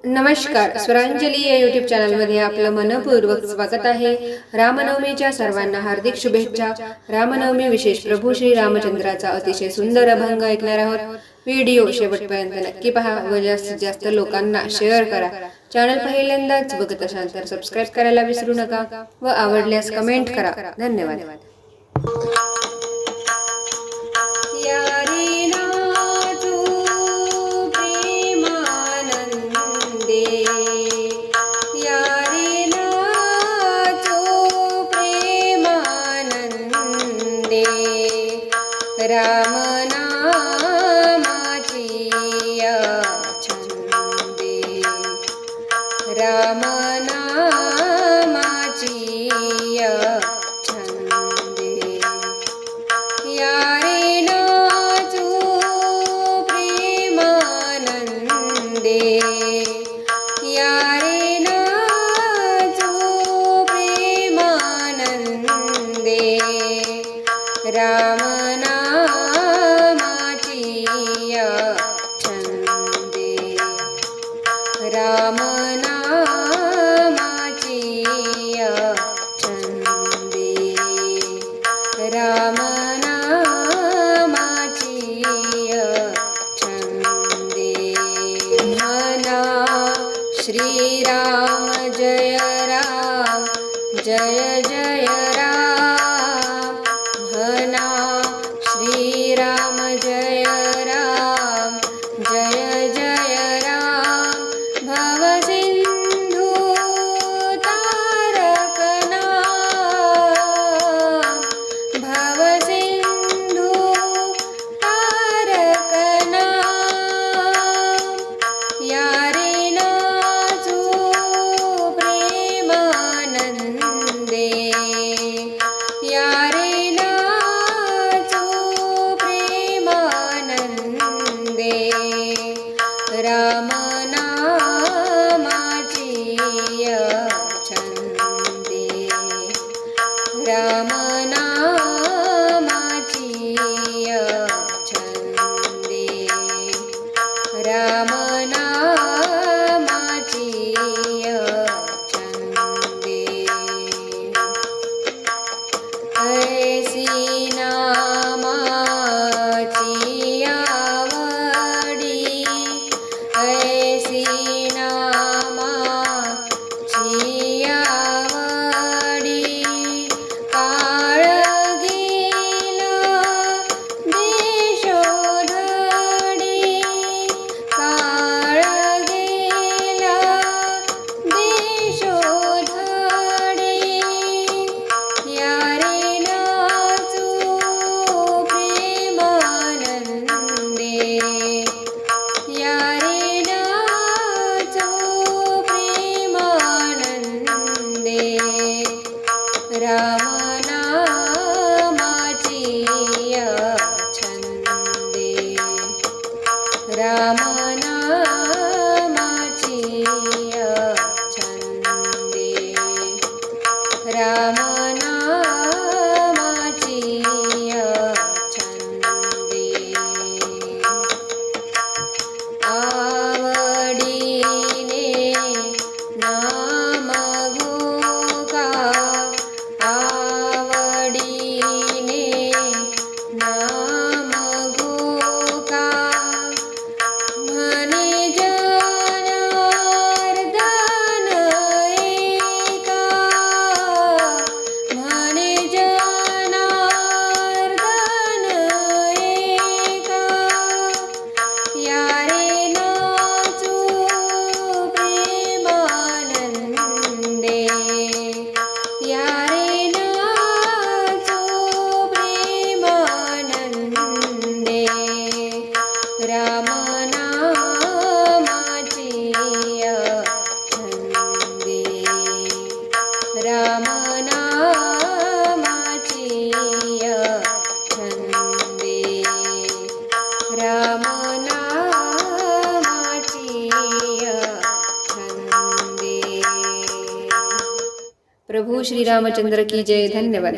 नमस्कार, स्वरांजली या यूट्यूब चॅनलमध्ये आपलं मनपूर्वक स्वागत आहे। रामनवमीच्या सर्वांना हार्दिक शुभेच्छा। रामनवमी विशेष प्रभू श्री रामचंद्राचा अतिशय सुंदर अभंग ऐकणार आहोत। व्हिडिओ शेवटपर्यंत नक्की पहा व जास्तीत जास्त लोकांना शेअर करा। चॅनल पहिल्यांदाच बघत असाल तर सबस्क्राइब करायला विसरू नका व आवडल्यास कमेंट करा। धन्यवाद। राम नामाची छंदे, राम नामाची छंदे, यारे नाचू प्रेमानंदे, यारे नाचू प्रेमानंदे, राम राम नामाची छंदे, राम नामाची छंदे, म्हणा श्रीराम जय राम जय जय राम, म्हणा श्रीराम जय राम जय जय राम, भवसिंधू तारक नाम, भवसिंधू तारक नाम, यारे नाचू प्रेमानंदे, यारे नाचू प्रेमानंदे, राम नामाची छंदे, राम नामाची छंदे, राम नामाची छंदे, ऐसी नामाची आवडी, ऐसी नामाची आवडी, काळ गेला देशोधडी, काळ गेला देशोधडी, यारे नाचू प्रेमानंदे, यारे राम नामाची छंदे, राम नामाची छंदे, राम नामाची छंदे, आवडीने नाम घोका, आवडीने नाम घोका, म्हणे जनार्दन एका, म्हणे जनार्दन एका, यारे नाचू प्रेमानंदे, यारे नाचू प्रेमानंदे, राम नामाची छंदे, राम नामाची छंदे, राम नामाची छंदे। प्रभू श्री रामचंद्र की जय। धन्यवाद।